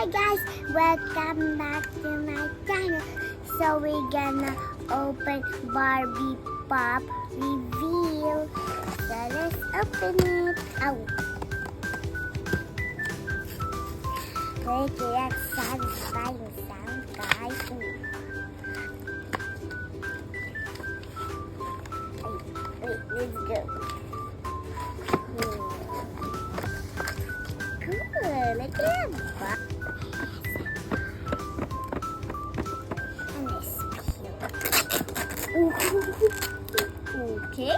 Hi guys, welcome back to my channel. So we're gonna open Barbie Pop reveal. So let's open it. Oh, look at that satisfying sound, guys. Wait, let's go. Cool, look at that. Okay,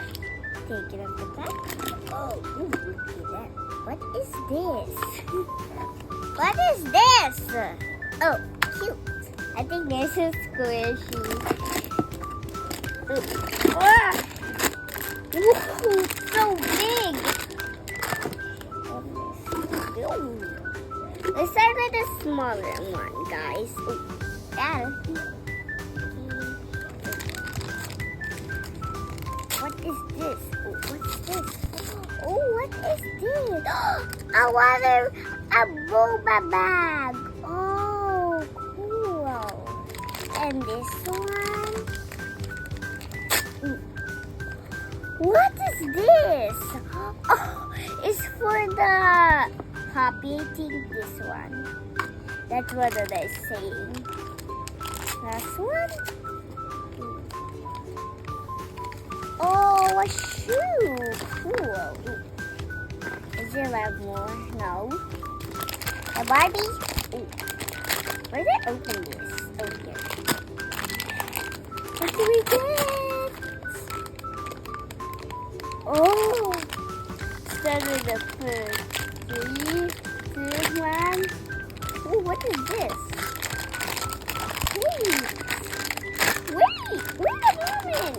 take it off the back. Oh, look at that. What is this? What is this? Oh, cute. I think this is squishy. Ah! Whoa, so big. Let's start with the smaller one, guys. Yeah. What is this? Oh, what's this? Oh, what is this? A boba bag. Oh, cool. And this one? What is this? Oh, it's for the puppy. I think this one. That's what they're saying. Last one. Oh, a shoe! Cool. Is there like more? No. A Barbie? Ooh. Where did I open this? Oh, here. What do we get? Oh! Start with the first. 3, 2, 1. Oh, what is this? Wait a moment!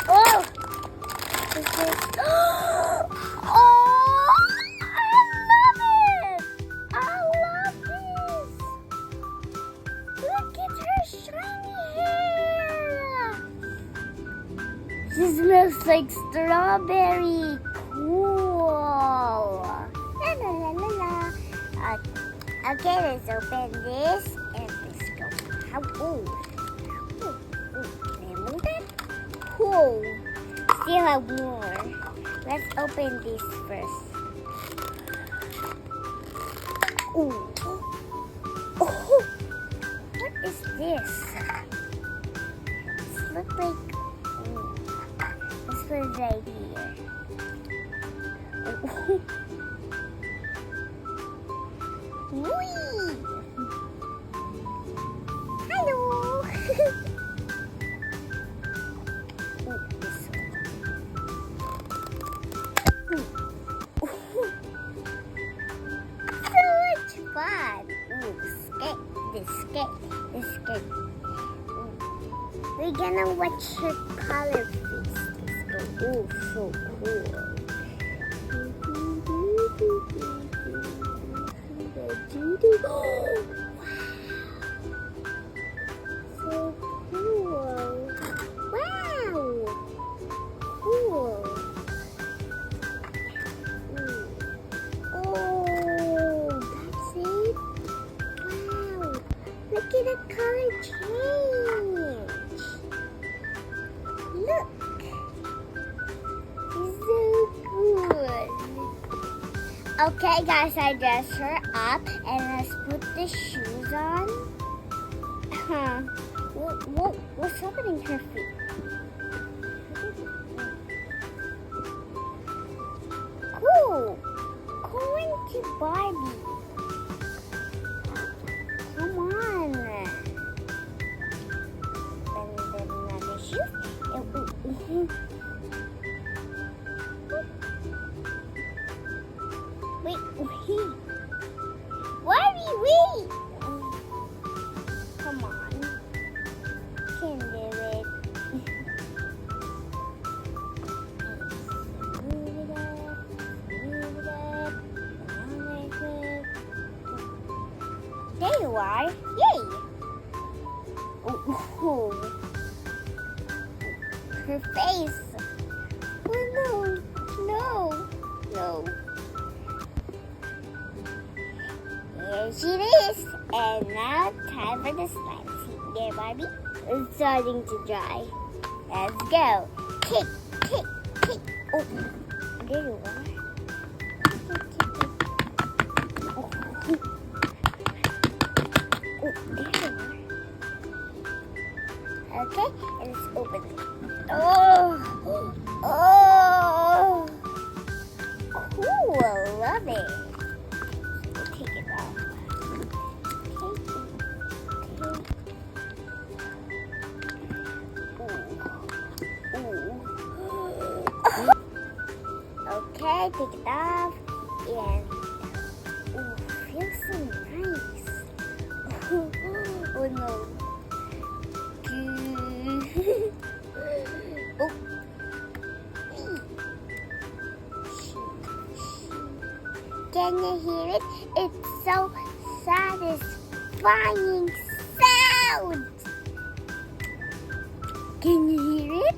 Oh! What's this? Oh! I love it! I love this! Look at her shiny hair! She smells like strawberry. Cool! La la la la la. Okay, let's open this and let's go. How old? Can I move it? Cool. Still have more. Let's open this first. Ooh. Oh. What is this? This looks like. This was right here. Oh. Whee! Hello. Fun. Ooh, this skate. We're gonna watch her color face. Let's go. Ooh, so cool. Oh, wow. So cool. Wow. Cool. Look at the color change. Look. It's so good. Okay, guys, I dressed her up and let's put the shoes on. What's happening to her feet? Cool. Going to Barbie. Come on. Then another shoe. Wait. Wait. Come on. Can do it. Move it up. There you are. Yay. Oh. Her face. Oh no. Here she is. And now time for the slime. See there, Barbie? It's starting to dry. Let's go. Kick, kick, kick. Oh, there you are. Oh, there you are. Okay, and let's open it. Oh, cool. Love it. We'll take it off. Okay, take it off, and feels so nice. Oh no. Oh. Can you hear it? It's so satisfying sound. Can you hear it?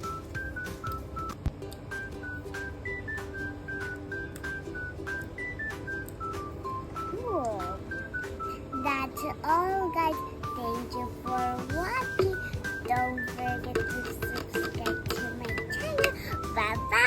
That's all, guys. Thank you for watching. Don't forget to subscribe to my channel. Bye-bye.